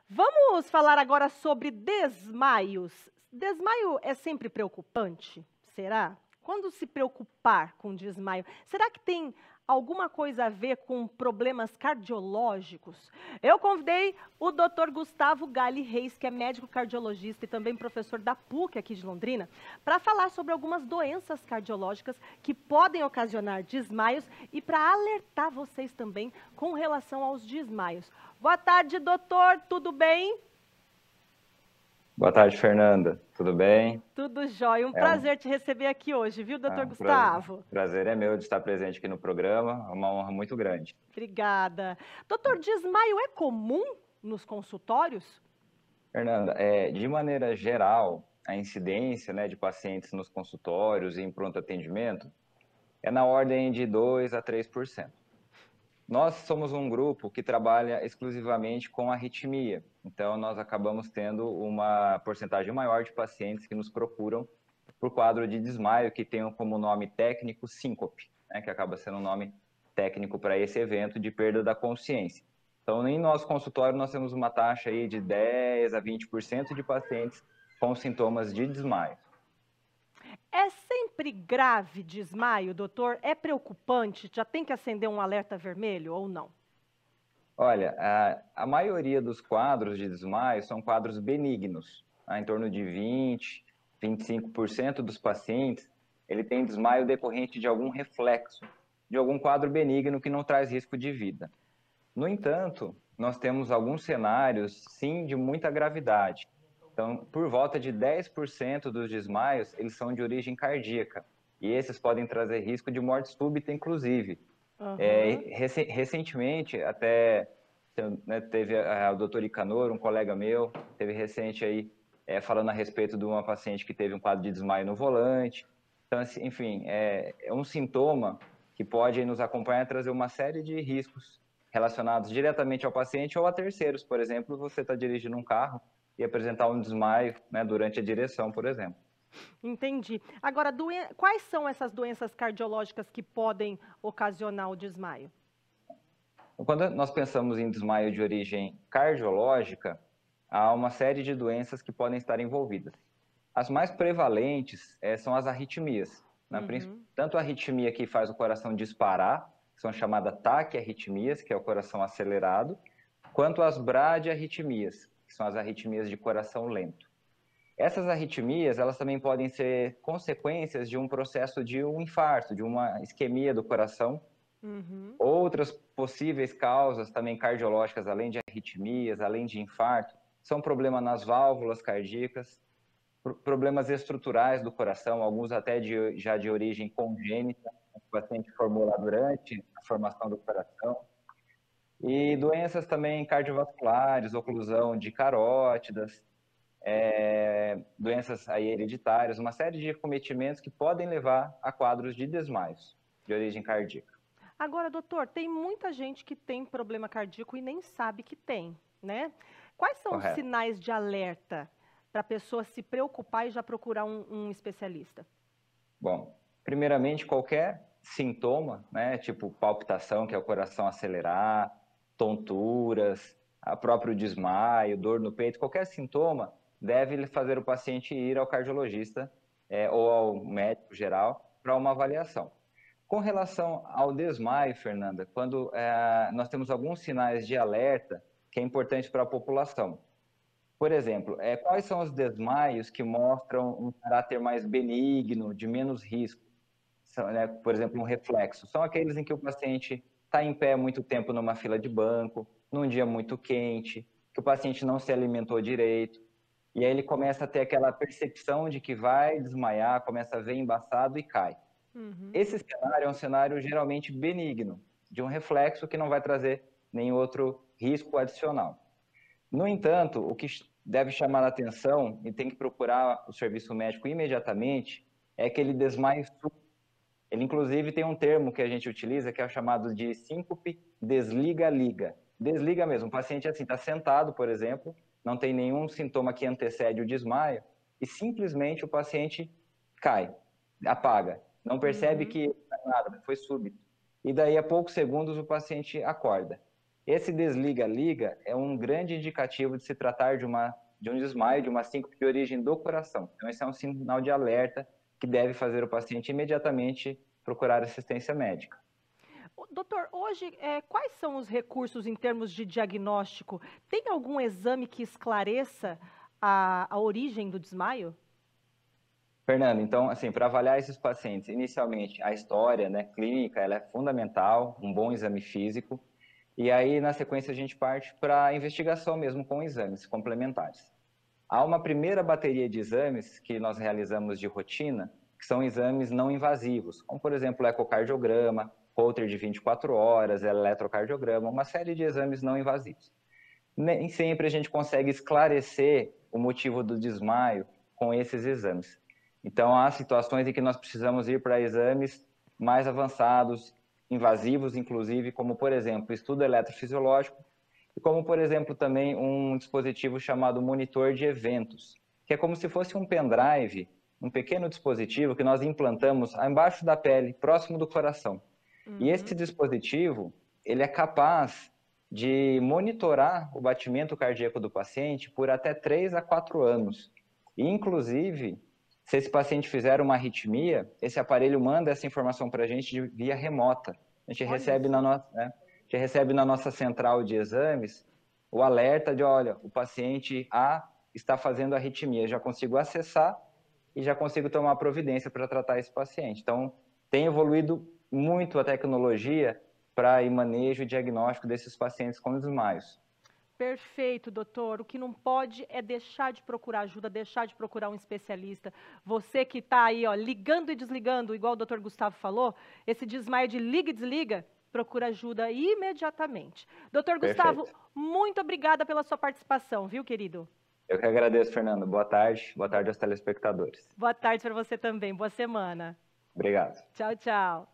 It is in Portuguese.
Vamos falar agora sobre desmaios. Desmaio é sempre preocupante? Será? Quando se preocupar com desmaio, será que tem alguma coisa a ver com problemas cardiológicos? Eu convidei o Dr. Gustavo Gali Reis, que é médico cardiologista e também professor da PUC aqui de Londrina, para falar sobre algumas doenças cardiológicas que podem ocasionar desmaios e para alertar vocês também com relação aos desmaios. Boa tarde, doutor, tudo bem? Boa tarde, Fernanda. Tudo bem? Tudo jóia. Um É um, prazer te receber aqui hoje, viu, doutor um prazer, Gustavo? prazer é meu de estar presente aqui no programa. É uma honra muito grande. Obrigada. Doutor, desmaio é comum nos consultórios? Fernanda, de maneira geral, a incidência, né, de pacientes nos consultórios e em pronto atendimento é na ordem de 2 a 3%. Nós somos um grupo que trabalha exclusivamente com arritmia, então nós acabamos tendo uma porcentagem maior de pacientes que nos procuram por quadro de desmaio, que tem como nome técnico síncope, né, que acaba sendo um nome técnico para esse evento de perda da consciência. Então, em nosso consultório, nós temos uma taxa aí de 10 a 20% de pacientes com sintomas de desmaio. É sempre grave desmaio, doutor? É preocupante? Já tem que acender um alerta vermelho ou não? Olha, a maioria dos quadros de desmaio são quadros benignos, tá? Em torno de 20, 25% dos pacientes, ele tem desmaio decorrente de algum reflexo, de algum quadro benigno que não traz risco de vida. No entanto, nós temos alguns cenários, sim, de muita gravidade. Então, por volta de 10% dos desmaios, eles são de origem cardíaca. E esses podem trazer risco de morte súbita, inclusive. Aham. Recentemente, até né, teve o doutor Icanor, um colega meu, teve recente aí falando a respeito de uma paciente que teve um quadro de desmaio no volante. Então, assim, enfim, é um sintoma que pode nos acompanhar e trazer uma série de riscos relacionados diretamente ao paciente ou a terceiros. Por exemplo, você está dirigindo um carro e apresentar um desmaio, né, durante a direção, por exemplo. Entendi. Agora, quais são essas doenças cardiológicas que podem ocasionar o desmaio? Quando nós pensamos em desmaio de origem cardiológica, há uma série de doenças que podem estar envolvidas. As mais prevalentes são as arritmias, né? Uhum. Tanto a arritmia que faz o coração disparar, que são chamadas taquiarritmias, que é o coração acelerado, quanto as bradiarritmias, que são as arritmias de coração lento. Essas arritmias, elas também podem ser consequências de um processo de um infarto, de uma isquemia do coração. Uhum. Outras possíveis causas também cardiológicas, além de arritmias, além de infarto, são problemas nas válvulas cardíacas, problemas estruturais do coração, alguns até já de origem congênita, que o paciente formou lá durante a formação do coração, e doenças também cardiovasculares, oclusão de carótidas, doenças aí hereditárias, uma série de acometimentos que podem levar a quadros de desmaios de origem cardíaca. Agora, doutor, tem muita gente que tem problema cardíaco e nem sabe que tem, né? Quais são os Correto. sinais de alerta para a pessoa se preocupar e já procurar um especialista? Bom, primeiramente, qualquer sintoma, né, tipo palpitação, que é o coração acelerar, tonturas, a próprio desmaio, dor no peito, qualquer sintoma deve fazer o paciente ir ao cardiologista ou ao médico geral para uma avaliação. Com relação ao desmaio, Fernanda, quando nós temos alguns sinais de alerta que é importante para a população. Por exemplo, quais são os desmaios que mostram um caráter mais benigno, de menos risco? São, né, por exemplo, um reflexo. São aqueles em que o paciente está em pé muito tempo numa fila de banco, num dia muito quente, que o paciente não se alimentou direito, e aí ele começa a ter aquela percepção de que vai desmaiar, começa a ver embaçado e cai. Uhum. Esse cenário é um cenário geralmente benigno, de um reflexo que não vai trazer nenhum outro risco adicional. No entanto, o que deve chamar a atenção e tem que procurar o serviço médico imediatamente é aquele desmaio súbito. Ele, inclusive, tem um termo que a gente utiliza que é o chamado de síncope desliga-liga. Desliga mesmo. O paciente assim está sentado, por exemplo, não tem nenhum sintoma que antecede o desmaio e simplesmente o paciente cai, apaga. Não percebe Uhum. que nada, foi súbito. E daí a poucos segundos o paciente acorda. Esse desliga-liga é um grande indicativo de se tratar de um desmaio, de uma síncope de origem do coração. Então, esse é um sinal de alerta que deve fazer o paciente imediatamente procurar assistência médica. Doutor, hoje, quais são os recursos em termos de diagnóstico? Tem algum exame que esclareça a origem do desmaio? Fernando, então, assim, para avaliar esses pacientes, inicialmente a história, né, clínica, ela é fundamental, um bom exame físico, e aí na sequência a gente parte para a investigação mesmo com exames complementares. Há uma primeira bateria de exames que nós realizamos de rotina, que são exames não invasivos, como por exemplo o ecocardiograma, Holter de 24 horas, eletrocardiograma, uma série de exames não invasivos. Nem sempre a gente consegue esclarecer o motivo do desmaio com esses exames. Então, há situações em que nós precisamos ir para exames mais avançados, invasivos, inclusive, como, por exemplo, estudo eletrofisiológico, e como, por exemplo, também um dispositivo chamado monitor de eventos, que é como se fosse um pendrive, um pequeno dispositivo que nós implantamos embaixo da pele, próximo do coração. E esse dispositivo, ele é capaz de monitorar o batimento cardíaco do paciente por até 3 a 4 anos. E, inclusive, se esse paciente fizer uma arritmia, esse aparelho manda essa informação para a gente via remota. A gente recebe na nossa central de exames o alerta de, olha, o paciente A está fazendo arritmia. Já consigo acessar e já consigo tomar providência para tratar esse paciente. Então, tem evoluído muito a tecnologia para o manejo e diagnóstico desses pacientes com desmaios. Perfeito, doutor. O que não pode é deixar de procurar ajuda, deixar de procurar um especialista. Você que está aí, ó, ligando e desligando, igual o doutor Gustavo falou, esse desmaio de liga e desliga, procura ajuda imediatamente. Doutor Gustavo, Perfeito. muito obrigada pela sua participação, viu, querido? Eu que agradeço, Fernando. Boa tarde. Boa tarde aos telespectadores. Boa tarde para você também. Boa semana. Obrigado. Tchau, tchau.